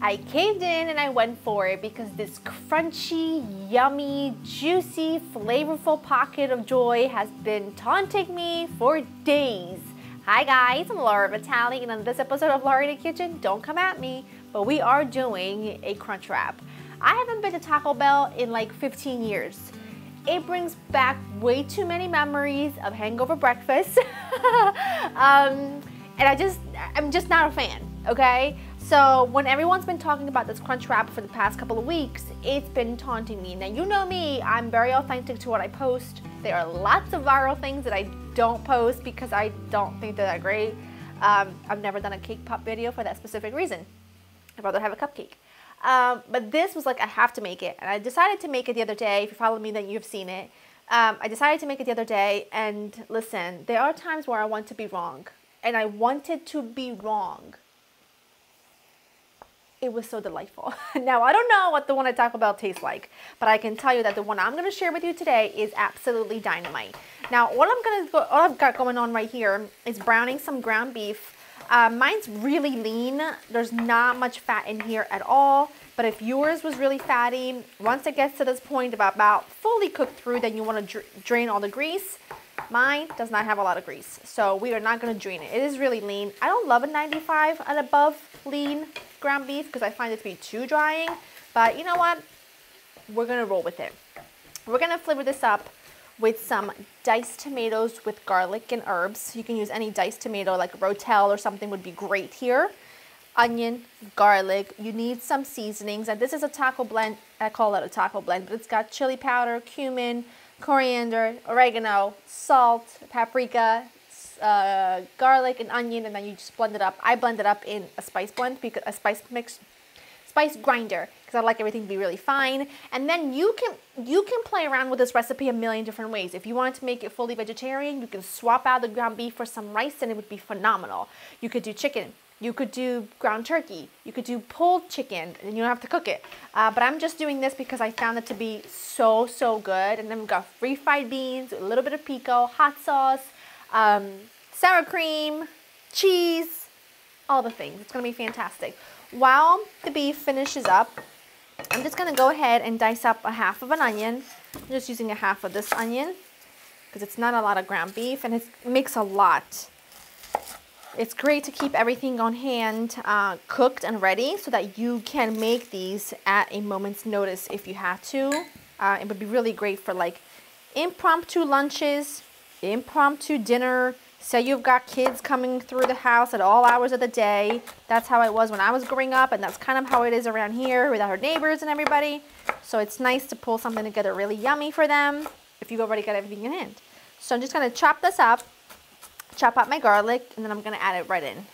I caved in and I went for it because this crunchy, yummy, juicy, flavorful pocket of joy has been taunting me for days. Hi guys, I'm Laura Vitale, and on this episode of Laura in the Kitchen, don't come at me, but we are doing a Crunchwrap. I haven't been to Taco Bell in like 15 years. It brings back way too many memories of hangover breakfast. And I'm just not a fan, okay? So when everyone's been talking about this Crunchwrap for the past couple of weeks, it's been taunting me. Now you know me, I'm very authentic to what I post. There are lots of viral things that I don't post because I don't think they're that great. I've never done a cake pop video for that specific reason. I'd rather have a cupcake. But this was like, I have to make it. And I decided to make it the other day. If you follow me, then you've seen it. I decided to make it the other day. And listen, there are times where I want to be wrong. And I wanted to be wrong. It was so delightful. Now, I don't know what the one at Taco Bell tastes like, but I can tell you that the one I'm gonna share with you today is absolutely dynamite. Now, all I've got going on right here is browning some ground beef. Mine's really lean. There's not much fat in here at all, but if yours was really fatty, once it gets to this point about fully cooked through, then you wanna drain all the grease. Mine does not have a lot of grease, so we are not gonna drain it. It is really lean. I don't love a 95 and above lean ground beef because I find it to be too drying, but you know what? We're gonna roll with it. We're gonna flavor this up with some diced tomatoes with garlic and herbs. You can use any diced tomato, like Rotel or something would be great here. Onion, garlic, you need some seasonings, and this is a taco blend. I call it a taco blend, but it's got chili powder, cumin, coriander, oregano, salt, paprika, garlic and onion, and then you just blend it up. I blend it up in a spice blend, because a spice grinder, because I like everything to be really fine. And then you can play around with this recipe a million different ways. If you wanted to make it fully vegetarian, you can swap out the ground beef for some rice and it would be phenomenal. You could do chicken. You could do ground turkey. You could do pulled chicken, and you don't have to cook it. But I'm just doing this because I found it to be so good. And then we've got refried beans, a little bit of pico, hot sauce, sour cream, cheese, all the things. It's gonna be fantastic. While the beef finishes up, I'm just gonna go ahead and dice up a half of an onion. I'm just using a half of this onion because it's not a lot of ground beef and it makes a lot. It's great to keep everything on hand, cooked and ready so that you can make these at a moment's notice if you have to. It would be really great for like impromptu lunches, impromptu dinner. Say you've got kids coming through the house at all hours of the day. That's how it was when I was growing up, and that's kind of how it is around here with our neighbors and everybody. So it's nice to pull something together really yummy for them if you've already got everything in hand. So I'm just gonna chop this up, chop up my garlic, and then I'm gonna add it right in.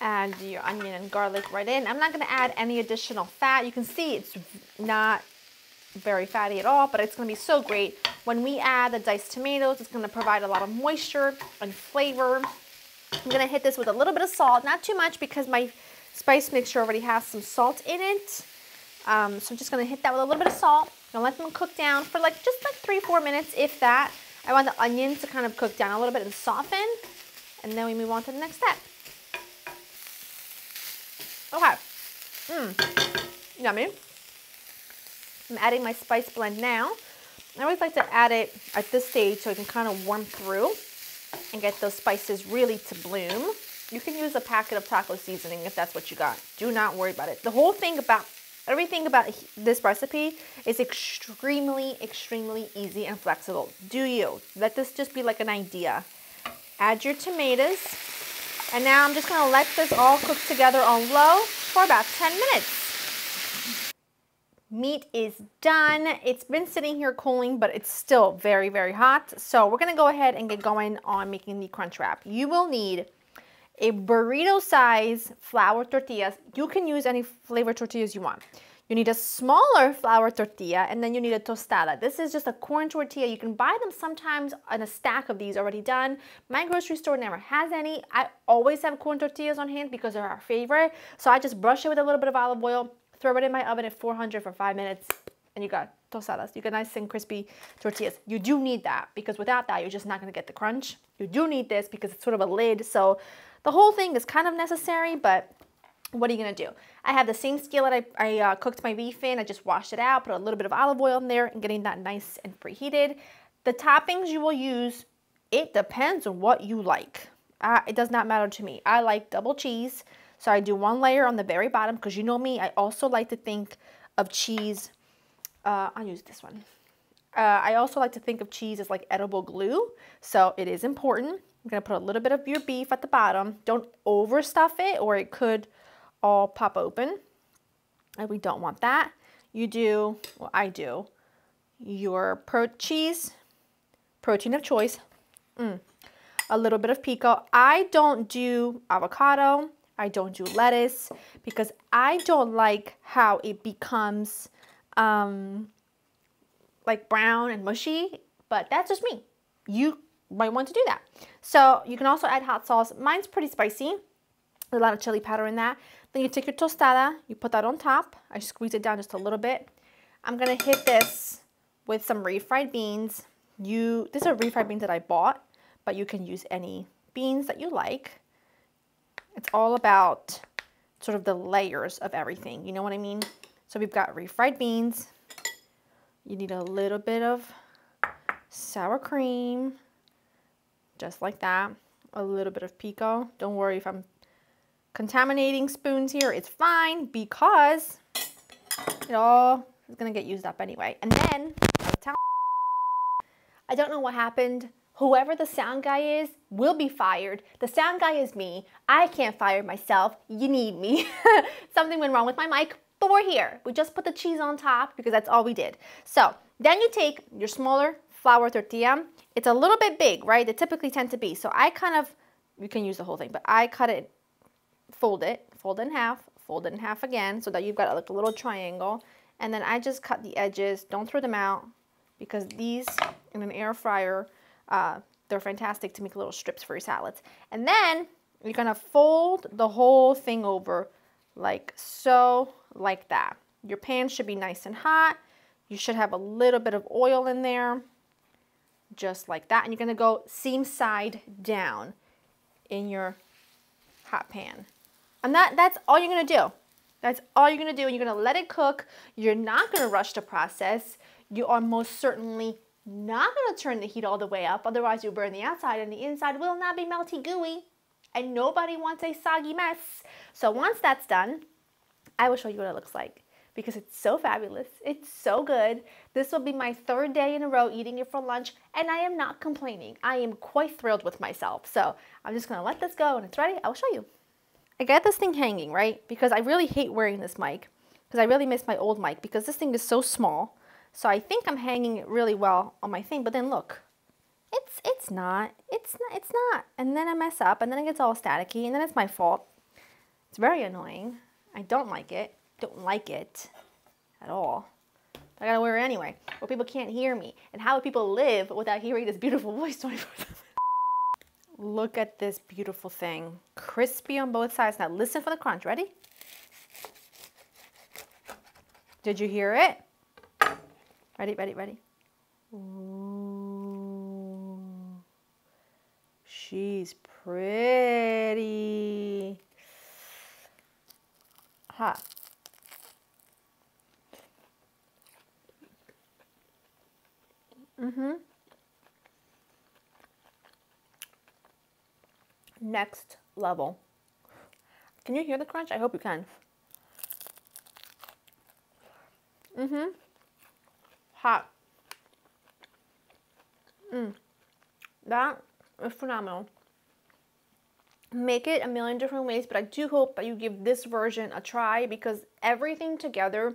Add your onion and garlic right in. I'm not gonna add any additional fat. You can see it's not very fatty at all, but it's going to be so great. When we add the diced tomatoes, it's going to provide a lot of moisture and flavor. I'm going to hit this with a little bit of salt, not too much because my spice mixture already has some salt in it. So I'm just going to hit that with a little bit of salt. I'm going to let them cook down for just 3-4 minutes, if that. I want the onions to kind of cook down a little bit and soften, and then we move on to the next step. Okay. Yummy. I'm adding my spice blend now. I always like to add it at this stage so it can kind of warm through and get those spices really to bloom. You can use a packet of taco seasoning if that's what you got. Do not worry about it. The whole thing about, everything about this recipe is extremely easy and flexible. Do you? Let this just be like an idea. Add your tomatoes. And now I'm just gonna let this all cook together on low for about 10 minutes. Meat is done. It's been sitting here cooling, but it's still very hot. So we're gonna go ahead and get going on making the Crunchwrap. You will need a burrito size flour tortillas. You can use any flavor tortillas you want. You need a smaller flour tortilla, and then you need a tostada. This is just a corn tortilla. You can buy them sometimes in a stack of these already done. My grocery store never has any. I always have corn tortillas on hand because they're our favorite. So I just brush it with a little bit of olive oil, throw it in my oven at 400 for 5 minutes, and you got tostadas. You got nice and crispy tortillas. You do need that because without that, you're just not gonna get the crunch. You do need this because it's sort of a lid, so The whole thing is kind of necessary, but what are you gonna do? I have the same skillet I cooked my beef in. I just washed it out, put a little bit of olive oil in there and getting that nice and preheated. The toppings you will use, it depends on what you like. It does not matter to me. I like double cheese, so I do one layer on the very bottom because you know me, I also like to think of cheese. I'll use this one. I also like to think of cheese as like edible glue, so it is important. I'm gonna put a little bit of your beef at the bottom. Don't overstuff it or it could all pop open, and we don't want that. You do, well, I do, your cheese, protein of choice, a little bit of pico. I don't do avocado, I don't do lettuce, because I don't like how it becomes like brown and mushy, but that's just me. You might want to do that. So you can also add hot sauce. Mine's pretty spicy, a lot of chili powder in that. Then you take your tostada, you put that on top. I squeeze it down just a little bit. I'm gonna hit this with some refried beans. These are refried beans that I bought, but you can use any beans that you like. It's all about sort of the layers of everything, you know what I mean? So we've got refried beans. You need a little bit of sour cream, just like that. A little bit of pico. Don't worry if I'm contaminating spoons here, it's fine because it all is gonna get used up anyway. And then, I don't know what happened. Whoever the sound guy is will be fired. The sound guy is me. I can't fire myself. You need me. Something went wrong with my mic, but we're here. We just put the cheese on top because that's all we did. So then you take your smaller flour tortilla. It's a little bit big, right? They typically tend to be. So I kind of, you can use the whole thing, but I cut it, fold it in half again, so that you've got like a little triangle. And then I just cut the edges. Don't throw them out because these in an air fryer, they're fantastic to make little strips for your salads. And then you're gonna fold the whole thing over like so, like that. Your pan should be nice and hot. You should have a little bit of oil in there, just like that. And you're gonna go seam side down in your hot pan. And that's all you're gonna do. That's all you're gonna do, and you're gonna let it cook. You're not gonna rush the process. You are most certainly not gonna turn the heat all the way up, otherwise you'll burn the outside and the inside will not be melty gooey. And nobody wants a soggy mess. So once that's done, I will show you what it looks like because it's so fabulous. It's so good. This will be my third day in a row eating it for lunch, and I am not complaining. I am quite thrilled with myself. So I'm just gonna let this go, and it's ready. I will show you. I got this thing hanging, right? Because I really hate wearing this mic because I really miss my old mic because this thing is so small. So I think I'm hanging it really well on my thing, but then look, it's not. And then I mess up, and then it gets all staticky, and then it's my fault. It's very annoying. I don't like it. Don't like it at all. But I gotta wear it anyway, where people can't hear me. And how would people live without hearing this beautiful voice 24/7? Look at this beautiful thing. Crispy on both sides. Now listen for the crunch. Ready? Did you hear it? Ready, ready, ready. Ooh. She's pretty. Hot. Next level. Can you hear the crunch? I hope you can. Hot. That is phenomenal. Make it a million different ways, but I do hope that you give this version a try because everything together,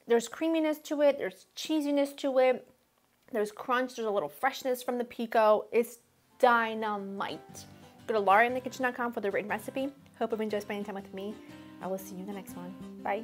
there's creaminess to it, there's cheesiness to it, there's crunch, there's a little freshness from the pico. It's dynamite. Go to laurainthekitchen.com for the written recipe. Hope you enjoy spending time with me. I will see you in the next one. Bye.